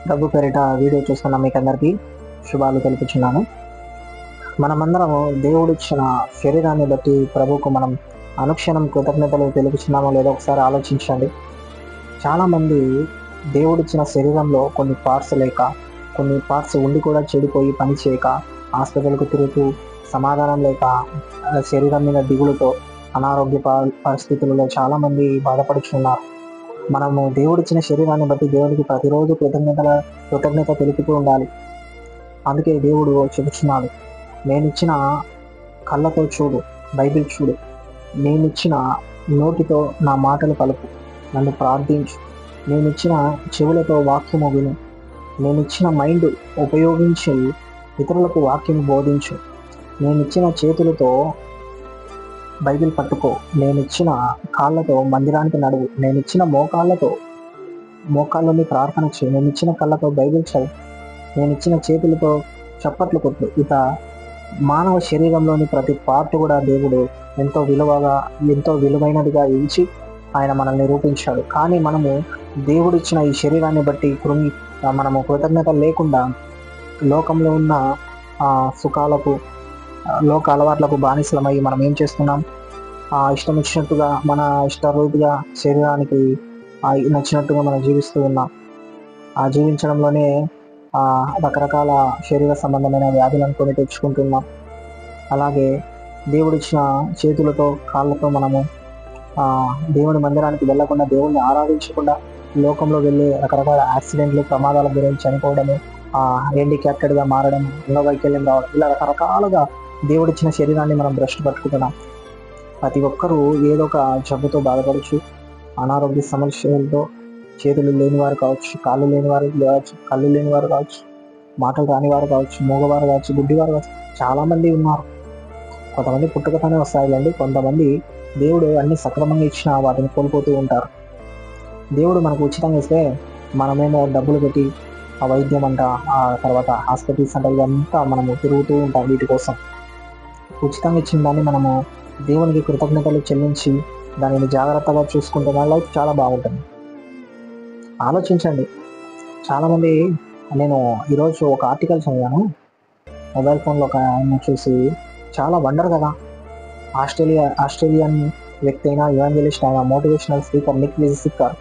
ప్రభు పేరిట వీడియో చూస్తున్న మీకు అందరికీ శుభాలు తెలుపుచున్నాను. మనమందరము దేవుడిచ్చిన శరీరాన్ని బట్టి ప్రభువుకు మనం అనుక్షణం కృతజ్ఞతలు తెలుపుచున్నామో లేదో ఒకసారి ఆలోచించండి. చాలామంది దేవుడిచ్చిన శరీరంలో కొన్ని పార్ట్స్ లేక, కొన్ని పార్ట్స్ ఉండి కూడా చెడిపోయి పని చేయక, హాస్పిటల్కు తిరుగుతూ సమాధానం లేక, శరీరం మీద దిగులుతో అనారోగ్య పరిస్థితులలో చాలామంది బాధపడుచున్నారు. మనము దేవుడిచ్చిన శరీరాన్ని బట్టి దేవుడికి ప్రతిరోజు కృతజ్ఞత తెలుపుతూ ఉండాలి. అందుకే దేవుడు చెబుతున్నాడు, నేనిచ్చిన కళ్ళతో చూడు, బైబిల్ చూడు, నేనిచ్చిన నోటితో నా మాటలు పలుకు, నన్ను ప్రార్థించు, నేనిచ్చిన చెవులతో వాక్యము విను, నేనిచ్చిన మైండ్ ఉపయోగించి ఇతరులకు వాక్యం బోధించు, నేనిచ్చిన చేతులతో బైబిల్ పట్టుకో, నేనిచ్చిన కాళ్ళతో మందిరానికి నడువు, నేనిచ్చిన మోకాళ్ళని ప్రార్థన చేయి, నేనిచ్చిన కళ్ళతో బైబిల్ చదువు, నేనిచ్చిన చేతులతో చప్పట్లు కొట్టు. ఇక మానవ శరీరంలోని ప్రతి పార్ట్ కూడా దేవుడు ఎంతో విలువైనదిగా ఎంచి ఆయన మనల్ని రూపించాడు. కానీ మనము దేవుడిచ్చిన ఈ శరీరాన్ని బట్టి మనము కృతజ్ఞత లేకుండా లోకంలో ఉన్న సుఖాలకు, లోక అలవాట్లకు బానిసలమై మనం ఏం చేస్తున్నాం? ఇష్టం వచ్చినట్టుగా, మన ఇష్టరీతిగా శరీరానికి నచ్చినట్టుగా మనం జీవిస్తూ ఉన్నాం. ఆ జీవించడంలోనే రకరకాల శరీర సంబంధమైన వ్యాధులను కొని తెచ్చుకుంటున్నాం. అలాగే దేవుడిచ్చిన చేతులతో, కాళ్ళతో మనము దేవుని మందిరానికి వెళ్ళకుండా, దేవుడిని ఆరాధించకుండా లోకంలో వెళ్ళి రకరకాల యాక్సిడెంట్లు, ప్రమాదాల గురించి చనిపోవడము, హ్యాండిక్యాప్టెడ్గా మారడం, అంగవైకల్యం రావడం, ఇలా రకరకాలుగా దేవుడిచ్చిన శరీరాన్ని మనం భ్రష్టు పట్టుకుంటున్నాం. ప్రతి ఒక్కరూ ఏదో ఒక జబ్బుతో బాధపడచ్చు, అనారోగ్య సమస్యలతో, చేతులు లేనివారు కావచ్చు, కాళ్ళు లేనివారు కావచ్చు, కళ్ళు లేనివారు కావచ్చు, మాటలు రానివారు కావచ్చు, మూగవారు కావచ్చు, గుడ్డివారు కావచ్చు, చాలామంది ఉన్నారు. కొంతమంది పుట్టుకతోనే వస్తాయిలేండి, కొంతమంది దేవుడు అన్ని సక్రమంగా ఇచ్చినా వాటిని కోల్పోతూ ఉంటారు. దేవుడు మనకు ఉచితంగా ఇస్తే మనమేమో డబ్బులు పెట్టి ఆ వైద్యం అంట, ఆ తర్వాత హాస్పిటల్స్ అంట, ఇదంతా మనము తిరుగుతూ ఉంటాం వీటి కోసం. ఉచితంగా ఇచ్చిన దాన్ని మనము దేవునికి కృతజ్ఞతలు చెల్లించి దానిని జాగ్రత్తగా చూసుకుంటే మన లైఫ్ చాలా బాగుంటుంది. ఆలోచించండి. చాలామంది, నేను ఈరోజు ఒక ఆర్టికల్ చదివాను మొబైల్ ఫోన్లో, ఒక ఆయన చూసి చాలా వండర్ కదా, ఆస్ట్రేలియన్ వ్యక్తి అయిన ఎవాంజలిస్ట్, ఆయన మోటివేషనల్ స్పీకర్ నిక్ విజిసిక్కర్,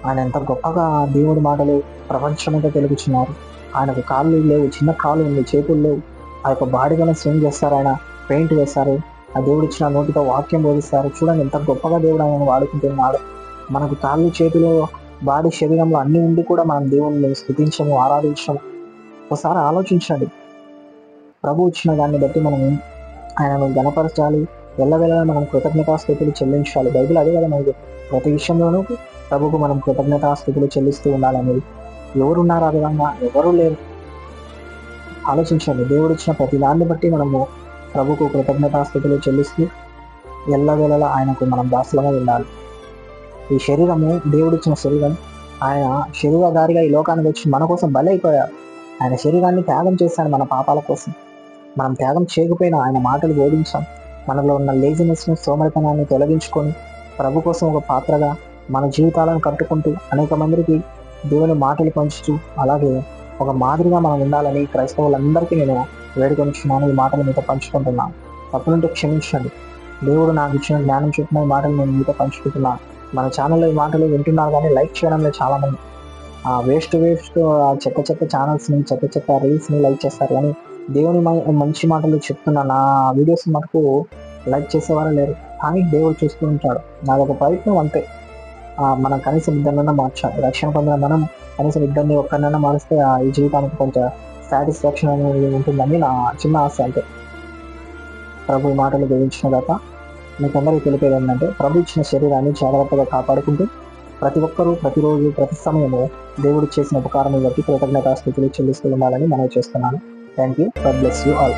ఆయన ఎంత గొప్పగా దేవుడి మాటలు ప్రపంచమంతా తెలుపుచున్నారు. ఆయనకు కాళ్ళు లేవు, చిన్న కాళ్ళు ఉంది, చేతులు లేవు, ఆ యొక్క బాడీగానే స్వింగ్ చేస్తారు, ఆయన పెయింట్ వేస్తారు, ఆ దేవుడు ఇచ్చిన నోటితో వాక్యం బోధిస్తారు. చూడండి ఎంత గొప్పగా దేవుడు ఆయన వాడుకుంటున్నాడు. మనకు కాళ్ళు, చేతులు, బాడీ, శరీరంలో అన్ని ఉండి కూడా మనం దేవుణ్ణి స్తుతించము, ఆరాధించము. ఒకసారి ఆలోచించండి. ప్రభు ఇచ్చిన దాన్ని బట్టి మనం ఆయనను గణపరచాలి, వెళ్ళవేళ మనం కృతజ్ఞతాస్థుతులు చెల్లించాలి. బైబిల్ అదే కదా మనకి, ప్రతి విషయంలోనూ ప్రభుకు మనం కృతజ్ఞతాస్థుతులు చెల్లిస్తూ ఉండాలనేది. ఎవరున్నారు ఆ విధంగా? ఎవరూ లేరు. ఆలోచించండి. దేవుడిచ్చిన ప్రతి దాన్ని బట్టి మనము ప్రభుకు కృతజ్ఞతాస్థుతులు చెల్లిస్తూ ఎల్లవేళలా ఆయనకు మనం దాసులుగా ఉండాలి. ఈ శరీరము, దేవుడిచ్చిన శరీరం, ఆయన శరీరధారిగా ఈ లోకానికి వచ్చి మన కోసం బలైపోయారు. ఆయన శరీరాన్ని త్యాగం చేశాడు మన పాపాల కోసం. మనం త్యాగం చేయకపోయినా ఆయన మాటలు బోధించాం. మనలో ఉన్న లేజినెస్ను, సోమరితనాన్ని తొలగించుకొని ప్రభు కోసం ఒక పాత్రగా మన జీవితాలను కట్టుకుంటూ అనేక మందికి దేవుని మాటలు పంచుతూ, అలాగే ఒక మాదిరిగా మనం ఉండాలని క్రైస్తవులందరికీ నేను వేడుకొనిచున్నాను. ఈ మాటలు మీతో పంచుకుంటున్నాను. తప్పులుంటే క్షమించండి. దేవుడు నాకు ఇచ్చిన జ్ఞానం చెప్పిన ఈ మాటలు నేను మీతో పంచుకుంటున్నాను. మన ఛానల్లో ఈ మాటలు వింటున్నారు, కానీ లైక్ చేయడం లేదు చాలామంది. వేస్ట్ చెత్త ఛానల్స్ని, చెత్త రీల్స్ని లైక్ చేస్తారు, కానీ దేవుని మంచి మాటలు చెప్తున్న నా వీడియోస్ మటుకు లైక్ చేసేవారు లేరు. కానీ దేవుడు చూస్తూ ఉంటాడు. నాదొక ప్రయత్నం అంతే. మనం కనీసం ఇద్దరినైనా మార్చాలి. రక్షణ పొందిన మనం కనీసం ఇద్దరిని ఒక్కరినైనా మారిస్తే ఈ జీవితానికి కొంచెం సాటిస్ఫాక్షన్ అనేది ఉంటుందని నా చిన్న ఆశ అంతే. ప్రభు ఈ మాటలు గ్రహించిన దాకా మీకు అందరికీ తెలిపేది ఏంటంటే, ప్రభు ఇచ్చిన శరీరాన్ని జాగ్రత్తగా కాపాడుకుంటూ ప్రతి ఒక్కరూ ప్రతిరోజు, ప్రతి సమయము దేవుడు చేసిన ఉపకారాన్ని బట్టి కృతజ్ఞతాస్థుతులు చెల్లిస్తూ ఉండాలని మనవి చేస్తున్నాను. Thank you. God bless you all.